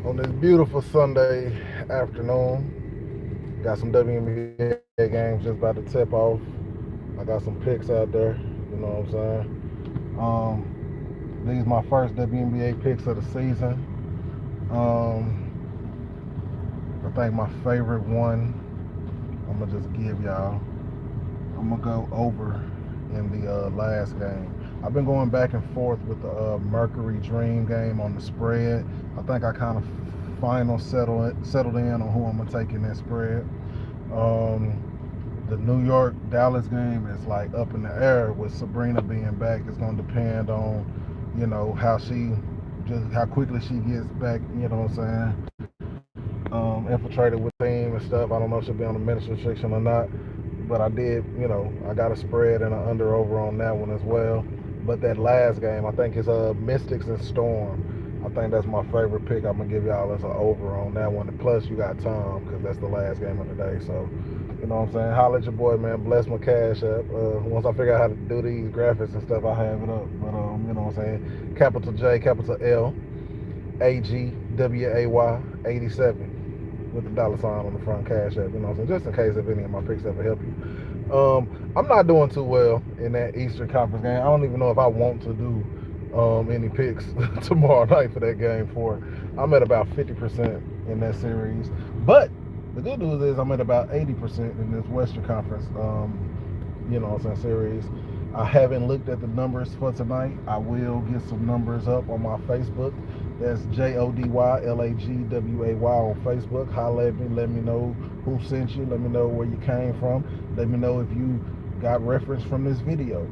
On this beautiful Sunday afternoon. Got some WNBA games just about to tip off. I got some picks out there. You know what I'm saying? These my first WNBA picks of the season. Um, I think my favorite one. I'm gonna just give y'all. I'm gonna go over in the last game. I've been going back and forth with the Mercury Dream game on the spread. I think I kind of final settled in on who I'm gonna take in that spread. Um, the New York Dallas game is like up in the air with Sabrina being back. It's gonna depend on, how how quickly she gets back. You know what I'm saying? Infiltrated with the team and stuff. I don't know if she'll be on the minutes restriction or not, but I did. I got a spread and an under over on that one as well. But that last game, I think it's Mystics and Storm. I think that's my favorite pick. I'm gonna give y'all as an over on that one. And plus, you got Tom because that's the last game of the day. So, you know what I'm saying? Holla at your boy, man. Bless my cash app. Once I figure out how to do these graphics and stuff, I have it up. But you know what I'm saying? Capital J, capital L, AGWAY 87 with the dollar sign on the front cash app. You know what I'm saying? Just in case if any of my picks ever help you. I'm not doing too well in that Eastern Conference game. I don't even know if I want to do any picks tomorrow night for that game. I'm at about 50% in that series, but the good news is I'm at about 80% in this Western Conference. Series. I haven't looked at the numbers for tonight. I will get some numbers up on my Facebook. That's JODYLAGWAY on Facebook. Holla at me. Let me know who sent you. Let me know where you came from. Let me know if you got reference from this video.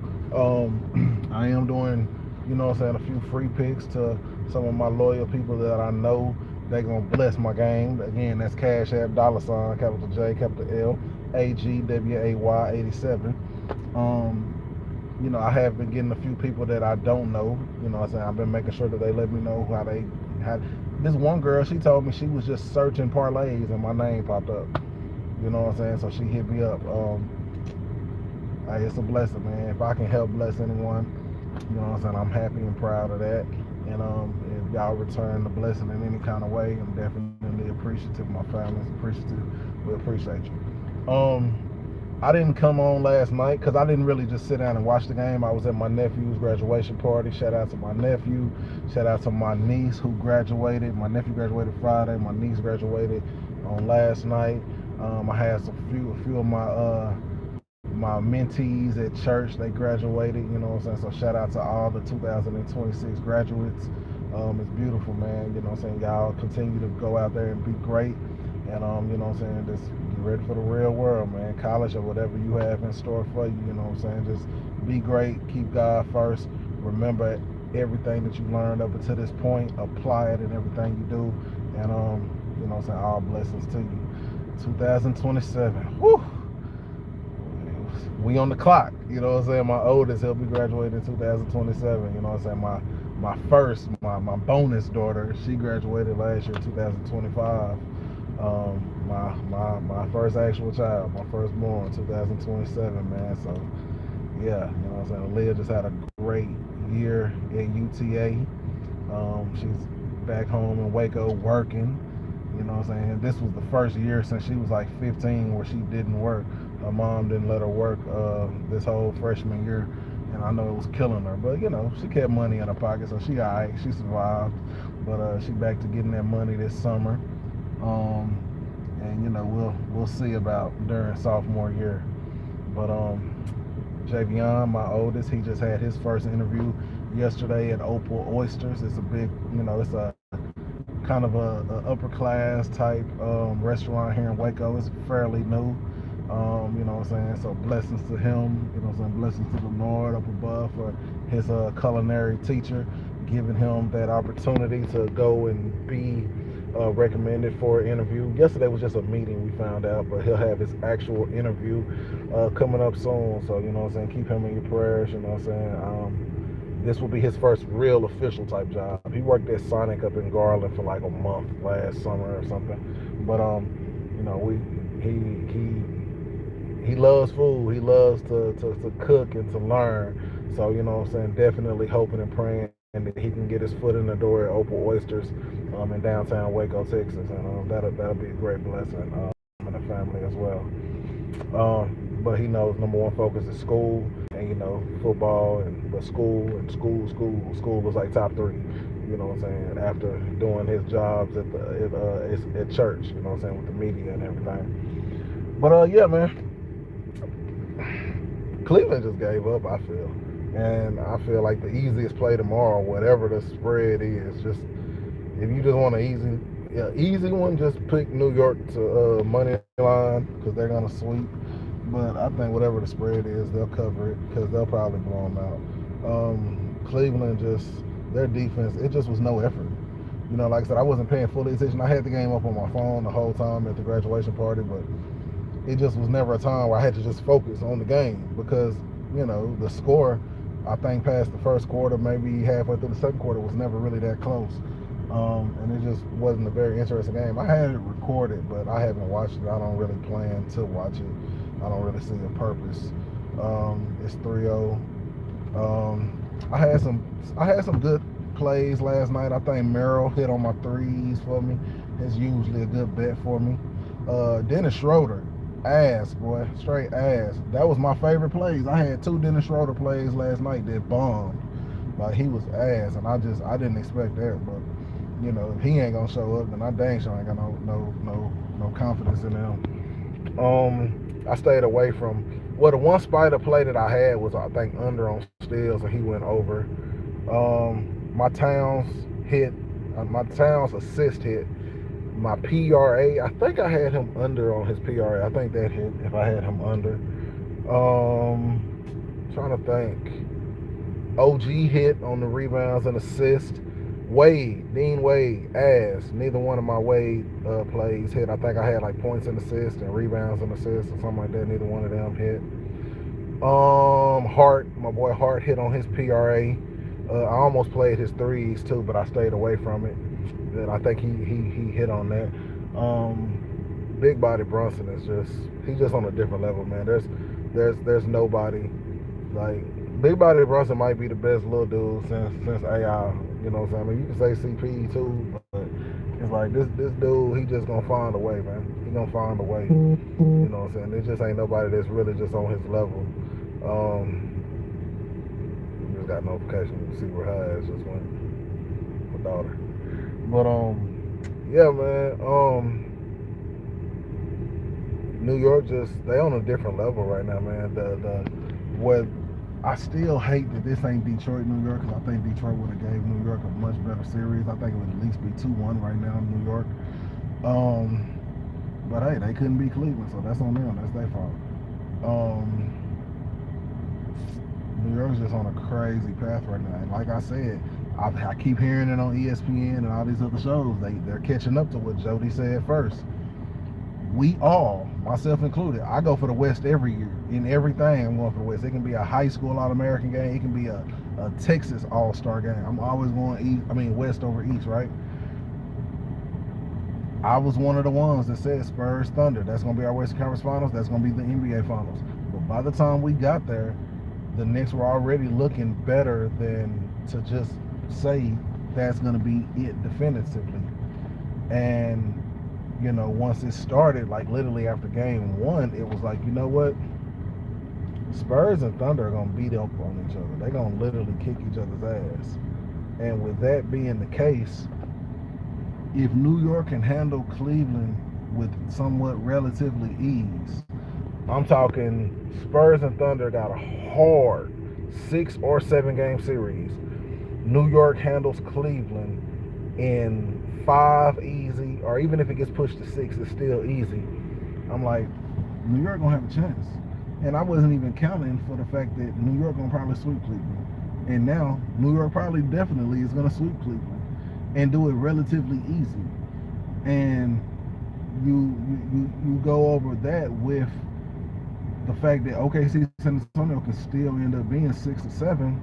I am doing, a few free picks to some of my loyal people that I know they gonna bless my game. Again, that's Cash App, dollar sign, capital J, capital L, AGWAY 87. I have been getting a few people that I don't know. I've been making sure that they let me know how they had. This one girl, she told me she was just searching parlays and my name popped up. You know what I'm saying? So she hit me up. Hey, it's a blessing, man. If I can help bless anyone, I'm happy and proud of that. And if y'all return the blessing in any kind of way, I'm definitely appreciative. My family's appreciative. We appreciate you. I didn't come on last night because I didn't really just sit down and watch the game. I was at my nephew's graduation party. Shout out to my nephew. Shout out to my niece who graduated. My nephew graduated Friday. My niece graduated on last night. I had a few of my mentees at church. They graduated. You know what I'm saying? So shout out to all the 2026 graduates. It's beautiful, man. You know what I'm saying? Y'all continue to go out there and be great. And just get ready for the real world, man. College or whatever you have in store for you, just be great, keep God first. Remember everything that you learned up until this point, apply it in everything you do. And all blessings to you. 2027. Whew. We on the clock, My oldest, he'll be graduating in 2027, my bonus daughter, she graduated last year, 2025. My first actual child, my firstborn, 2027, man. So yeah, Leah just had a great year at UTA. She's back home in Waco working. This was the first year since she was like 15 where she didn't work. Her mom didn't let her work this whole freshman year, and I know it was killing her. But she kept money in her pocket, so she alright. She survived. But she back to getting that money this summer. And we'll see about during sophomore year. But Javion, my oldest, he just had his first interview yesterday at Opal Oysters. It's a big, it's a kind of a upper class type restaurant here in Waco. It's fairly new. So blessings to him. Blessings to the Lord up above for his culinary teacher, giving him that opportunity to go and be recommended for an interview. Yesterday was just a meeting, we found out, but he'll have his actual interview coming up soon. So, keep him in your prayers, this will be his first real official type job. He worked at Sonic up in Garland for like a month last summer or something. But he loves food. He loves to cook and to learn. So, definitely hoping and praying that he can get his foot in the door at Opal Oysters in downtown Waco, Texas, and that'll be a great blessing in the family as well. But he knows number one focus is school, and football, and but school was like top three. You know what I'm saying? After doing his jobs at church, you know what I'm saying, with the media and everything. But yeah, man, Cleveland just gave up, I feel. And I feel like the easiest play tomorrow, whatever the spread is, just if you just want an easy one, just pick New York to money line because they're gonna sweep. But I think whatever the spread is, they'll cover it because they'll probably blow them out. Cleveland just their defense, it just was no effort. Like I said, I wasn't paying full attention. I had the game up on my phone the whole time at the graduation party, but it just was never a time where I had to just focus on the game because, the score, I think past the first quarter, maybe halfway through the second quarter, was never really that close. And it just wasn't a very interesting game. I had it recorded, but I haven't watched it. I don't really plan to watch it. I don't really see a purpose. It's 3-0. I had some good plays last night. I think Merrill hit on my threes for me. It's usually a good bet for me. Dennis Schroeder, ass, boy, straight ass. That was my favorite plays. I had 2 Dennis Schroeder plays last night that bombed. Like, he was ass, and I didn't expect that. But if he ain't gonna show up, then I dang sure ain't got no confidence in him. I stayed away from. Well, the one spider play that I had was, I think, under on steals, and he went over. My Towns assist hit. My PRA, I think I had him under on his PRA. I think that hit if I had him under. Trying to think. OG hit on the rebounds and assist. Dean Wade, ass. Neither one of my Wade plays hit. I think I had like points and assists and rebounds and assists or something like that. Neither one of them hit. Hart, my boy Hart hit on his PRA. I almost played his threes too, but I stayed away from it. And I think he hit on that. Big Body Brunson is he's just on a different level, man. There's nobody like Big Body Brunson might be the best little dude since AI. You know what I'm saying? I mean, you can say CP too, but it's like this dude, he just gonna find a way, man. He gonna find a way. You know what I'm saying? There just ain't nobody that's really just on his level. Just got notification to see where her ass just went. My daughter. But yeah, man. New York they on a different level right now, man. What I still hate that this ain't Detroit, New York, because I think Detroit would have gave New York a much better series. I think it would at least be 2-1 right now in New York. But hey, they couldn't beat Cleveland, so that's on them. That's their fault. New York's just on a crazy path right now. And like I said, I keep hearing it on ESPN and all these other shows. They're catching up to what Jody said first. We all, myself included, I go for the West every year. In everything, I'm going for the West. It can be a high school All-American game. It can be a Texas All-Star game. I'm always going West over East, right? I was one of the ones that said Spurs Thunder. That's going to be our Western Conference Finals. That's going to be the NBA Finals. But by the time we got there, the Knicks were already looking better than to just say that's going to be it definitively. And once it started, like literally after game 1, it was like, you know what? Spurs and Thunder are going to beat up on each other. They're going to literally kick each other's ass. And with that being the case, if New York can handle Cleveland with somewhat relatively ease, I'm talking Spurs and Thunder got a hard 6 or 7 game series. New York handles Cleveland in 5 easy, or even if it gets pushed to 6, it's still easy. I'm like, New York gonna have a chance. And I wasn't even counting for the fact that New York gonna probably sweep Cleveland. And now New York probably definitely is gonna sweep Cleveland and do it relatively easy. And you go over that with the fact that OKC San Antonio can still end up being 6 or 7.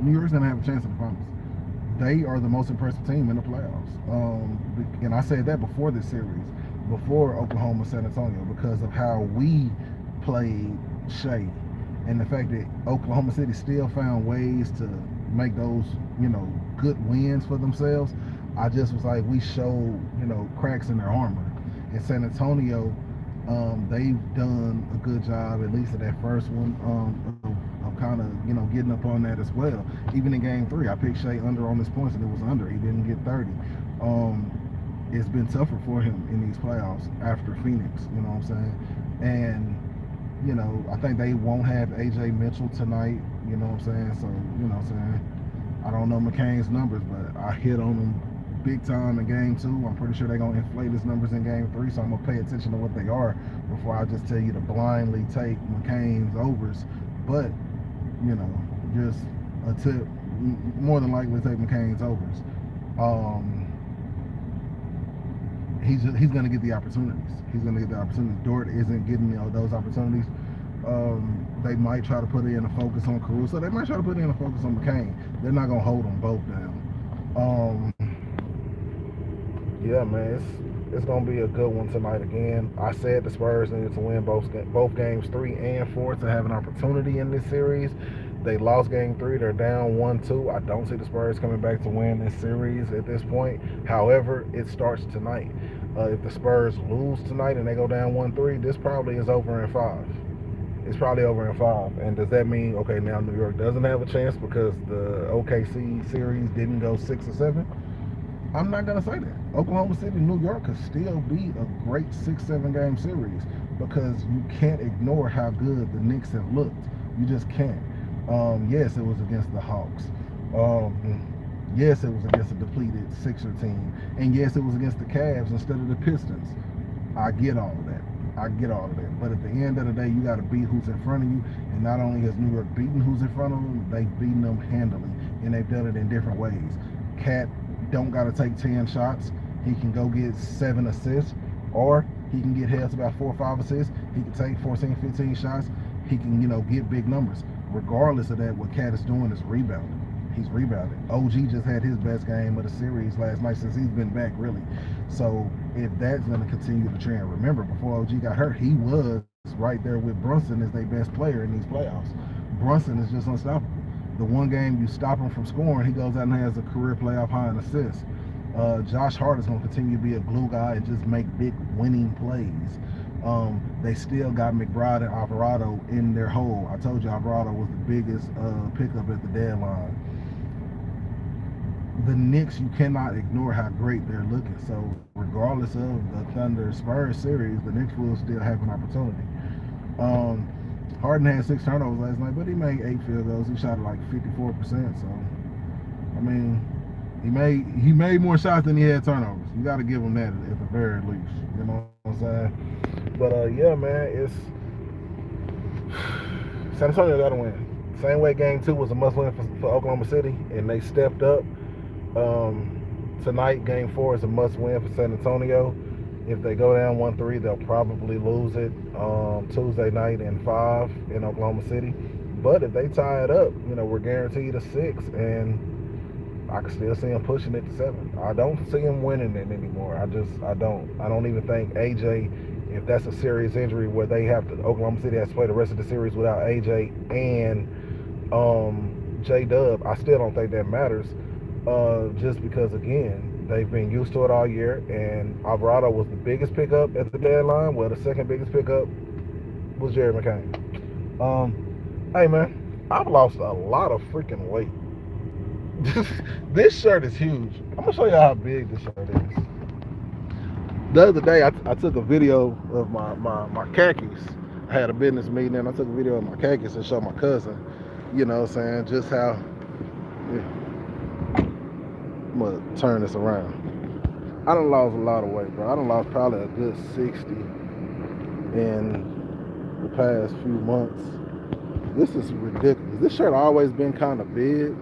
New York's gonna have a chance in the finals. They are the most impressive team in the playoffs. And I said that before this series, before Oklahoma San Antonio, because of how we played Shea and the fact that Oklahoma City still found ways to make those, good wins for themselves. I just was like, we showed, cracks in their armor. In San Antonio, they've done a good job, at least in that first one, of kind of, getting up on that as well. Even in game 3, I picked Shea under on his points, and it was under. He didn't get 30. It's been tougher for him in these playoffs after Phoenix, you know what I'm saying? And, I think they won't have AJ Mitchell tonight, you know what I'm saying? So, I don't know McCain's numbers, but I hit on him big time in game 2. I'm pretty sure they're going to inflate his numbers in game 3, so I'm going to pay attention to what they are before I just tell you to blindly take McCain's overs. But, just a tip, more than likely take McCain's overs. He's going to get the opportunities. Dort isn't getting those opportunities. They might try to put in a focus on Caruso. They might try to put in a focus on McCain. They're not going to hold them both down. Yeah, man, it's going to be a good one tonight again. I said the Spurs needed to win both games 3 and 4 to have an opportunity in this series. They lost game 3. They're down 1-2. I don't see the Spurs coming back to win this series at this point. However, it starts tonight. If the Spurs lose tonight and they go down 1-3, this probably is over in 5. It's probably over in 5. And does that mean, okay, now New York doesn't have a chance because the OKC series didn't go 6 or 7? I'm not going to say that. Oklahoma City, New York could still be a great 6-7 game series because you can't ignore how good the Knicks have looked. You just can't. Yes, it was against the Hawks. Yes, it was against a depleted Sixer team. And yes, it was against the Cavs instead of the Pistons. I get all of that. But at the end of the day, you got to beat who's in front of you. And not only has New York beaten who's in front of them, they've beaten them handily. And they've done it in different ways. Cat don't got to take 10 shots. He can go get 7 assists. Or he can get held to about 4 or 5 assists. He can take 14, 15 shots. He can, get big numbers. Regardless of that, what Cat is doing is rebounding. He's rebounding. OG just had his best game of the series last night since he's been back, really. So if that's going to continue the trend, remember, before OG got hurt, he was right there with Brunson as their best player in these playoffs. Brunson is just unstoppable. The one game you stop him from scoring, he goes out and has a career playoff high in assists. Josh Hart is going to continue to be a glue guy and just make big winning plays. They still got McBride and Alvarado in their hole. I told you Alvarado was the biggest pickup at the deadline. The Knicks, you cannot ignore how great they're looking. So regardless of the Thunder Spurs series, the Knicks will still have an opportunity. Harden had 6 turnovers last night, but he made 8 field goals. He shot at like 54%. So I mean, he made more shots than he had turnovers. You got to give him that at the very least. You know what I'm saying? But yeah, man, it's San Antonio got to win. Same way game 2 was a must-win for Oklahoma City, and they stepped up. Tonight, game 4 is a must-win for San Antonio. If they go down 1-3, they'll probably lose it Tuesday night in 5 in Oklahoma City. But if they tie it up, we're guaranteed a 6, and I can still see them pushing it to 7. I don't see them winning it anymore. I don't. I don't even think AJ, if that's a serious injury where Oklahoma City has to play the rest of the series without AJ and J-Dub, I still don't think that matters. Just because, again, they've been used to it all year, and Alvarado was the biggest pickup at the deadline. Well, the second biggest pickup was Jared McCain. Hey, man, I've lost a lot of freaking weight. This shirt is huge. I'm going to show you how big this shirt is. The other day, I took a video of my khakis. I had a business meeting, and I took a video of my khakis and showed my cousin, saying just how... Yeah. I'm going to turn this around. I done lost a lot of weight, bro. I done lost probably a good 60 in the past few months. This is ridiculous. This shirt always been kind of big,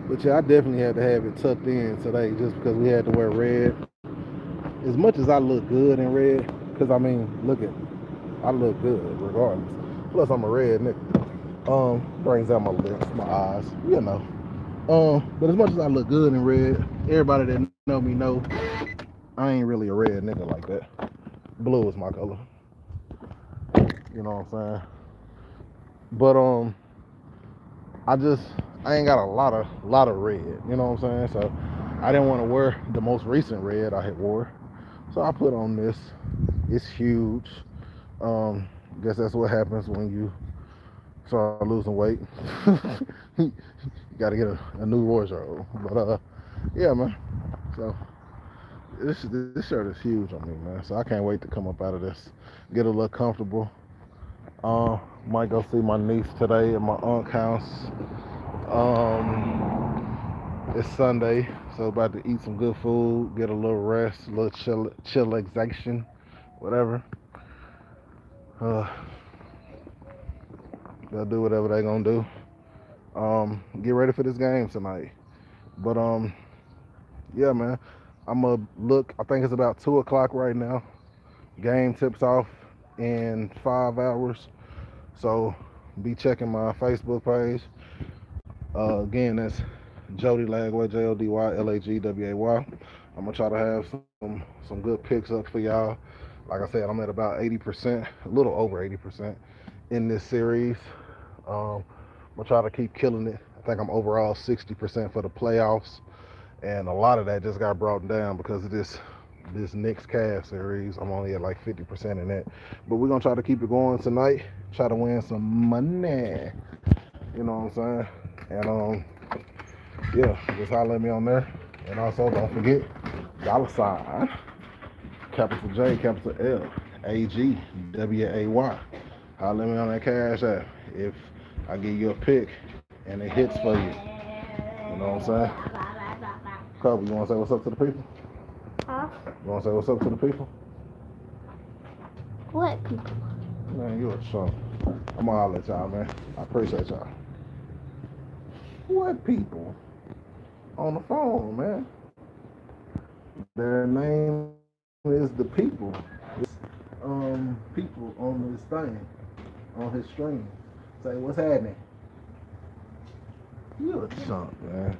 but yeah, I definitely had to have it tucked in today just because we had to wear red. As much as I look good in red, because I mean, look at me. I look good regardless. Plus, I'm a red nigga. Brings out my lips, my eyes, But as much as I look good in red, everybody that know me know I ain't really a red nigga like that. Blue is my color. You know what I'm saying? But I ain't got a lot of red. You know what I'm saying? So I didn't want to wear the most recent red I had wore, so I put on this. It's huge. Guess that's what happens when you start losing weight. You got to get a new wardrobe. But yeah, man. So this shirt is huge on me, man. So I can't wait to come up out of this, get a little comfortable. Might go see my niece today at my aunt's house. It's Sunday, so about to eat some good food, get a little rest, a little chillaxation, whatever. Uh, they'll do whatever they gonna do. Get ready for this game tonight. But yeah, man. I'm gonna look. I think it's about 2 o'clock right now. Game tips off in 5 hours. So be checking my Facebook page. Again, that's Jody Lagway, JodyLagway. I'm gonna try to have some good picks up for y'all. Like I said, I'm at about 80%, a little over 80% in this series. I'm gonna try to keep killing it. I think I'm overall 60% for the playoffs, and a lot of that just got brought down because of this Knicks Cavs series. I'm only at like 50% in that, but we're gonna try to keep it going tonight. Try to win some money. You know what I'm saying? And yeah, just holler at me on there. And also don't forget $, capital J, capital L, AGWAY. Holler at me on that cash app if I give you a pick and it hits for you. You know what I'm saying? Kobe, you wanna say what's up to the people? Huh? You wanna say what's up to the people? What people? Man, you a chump. I'm gonna holler at y'all, man. I appreciate y'all. What people? On the phone, man. Their name is the people. It's people on this thing, on his stream. Say what's happening. You a chump, man.